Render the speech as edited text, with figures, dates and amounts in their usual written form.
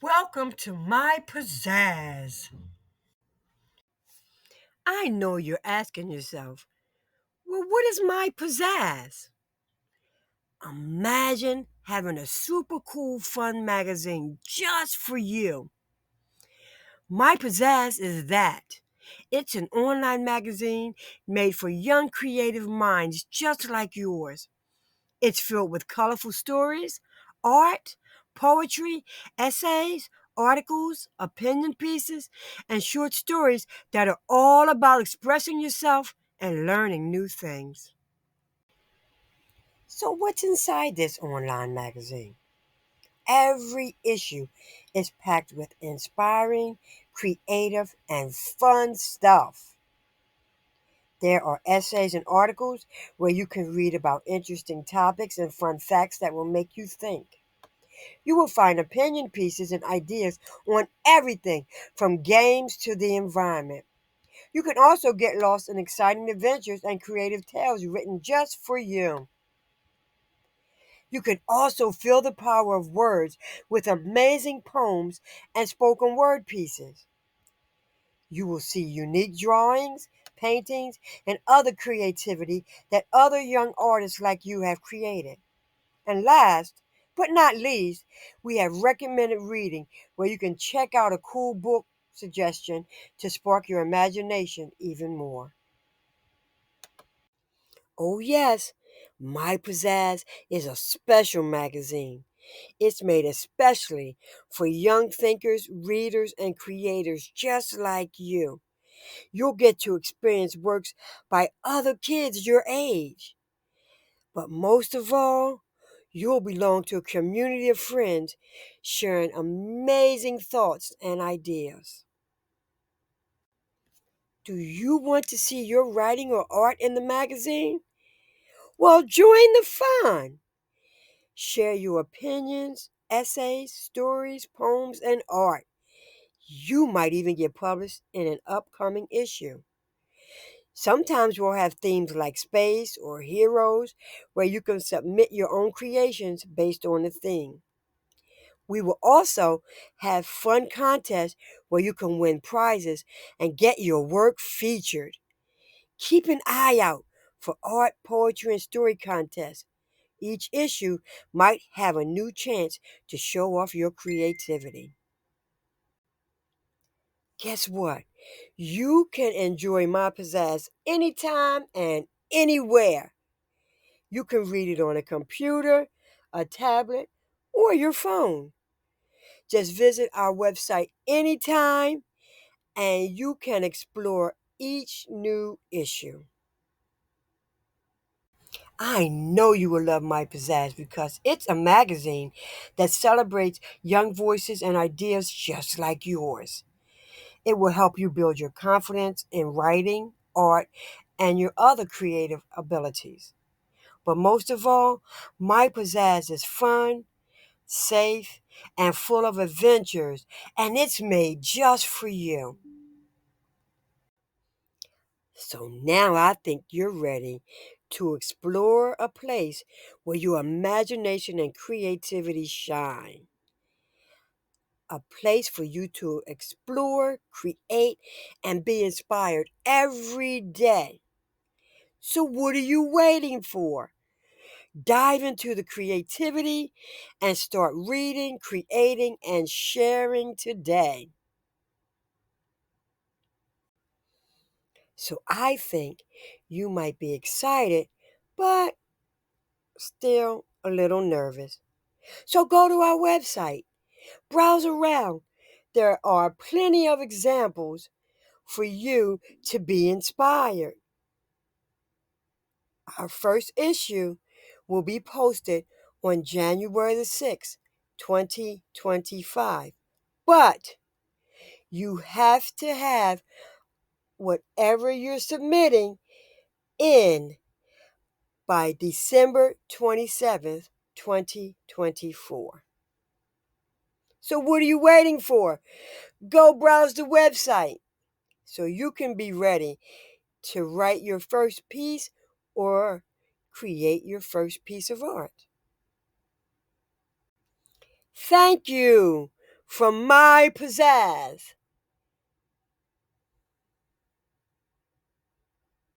Welcome to My Pizzazz. I know you're asking yourself, well, what is My Pizzazz? Imagine having a super cool, fun magazine just for you. My Pizzazz is that. It's an online magazine made for young creative minds just like yours. It's filled with colorful stories, art, poetry, essays, articles, opinion pieces, and short stories that are all about expressing yourself and learning new things. So, what's inside this online magazine? Every issue is packed with inspiring, creative, and fun stuff. There are essays and articles where you can read about interesting topics and fun facts that will make you think. You will find opinion pieces and ideas on everything from games to the environment. You can also get lost in exciting adventures and creative tales written just for you. You can also feel the power of words with amazing poems and spoken word pieces. You will see unique drawings, paintings, and other creativity that other young artists like you have created. And last but not least, we have recommended reading where you can check out a cool book suggestion to spark your imagination even more. Oh, yes, My Pizzazz is a special magazine. It's made especially for young thinkers, readers, and creators just like you. You'll get to experience works by other kids your age. But most of all, you'll belong to a community of friends sharing amazing thoughts and ideas. Do you want to see your writing or art in the magazine? Well, join the fun. Share your opinions, essays, stories, poems, and art. You might even get published in an upcoming issue. Sometimes we'll have themes like space or heroes where you can submit your own creations based on the theme. We will also have fun contests where you can win prizes and get your work featured. Keep an eye out for art, poetry, and story contests. Each issue might have a new chance to show off your creativity. Guess what? You can enjoy My Pizzazz anytime and anywhere. You can read it on a computer, a tablet, or your phone. Just visit our website anytime and you can explore each new issue. I know you will love My Pizzazz because it's a magazine that celebrates young voices and ideas just like yours. It will help you build your confidence in writing, art, and your other creative abilities. But most of all, My Pizzazz is fun, safe, and full of adventures, and it's made just for you. So now I think you're ready to explore a place where your imagination and creativity shine. A place for you to explore, create, and be inspired every day. So, what are you waiting for? Dive into the creativity and start reading, creating, and sharing today. So, I think you might be excited, but still a little nervous. So go to our website, browse around. There are plenty of examples for you to be inspired. Our first issue will be posted on January the 6th, 2025. But you have to have whatever you're submitting in by December 27th, 2024. So what are you waiting for? Go browse the website so you can be ready to write your first piece or create your first piece of art. Thank you from my pizzazz.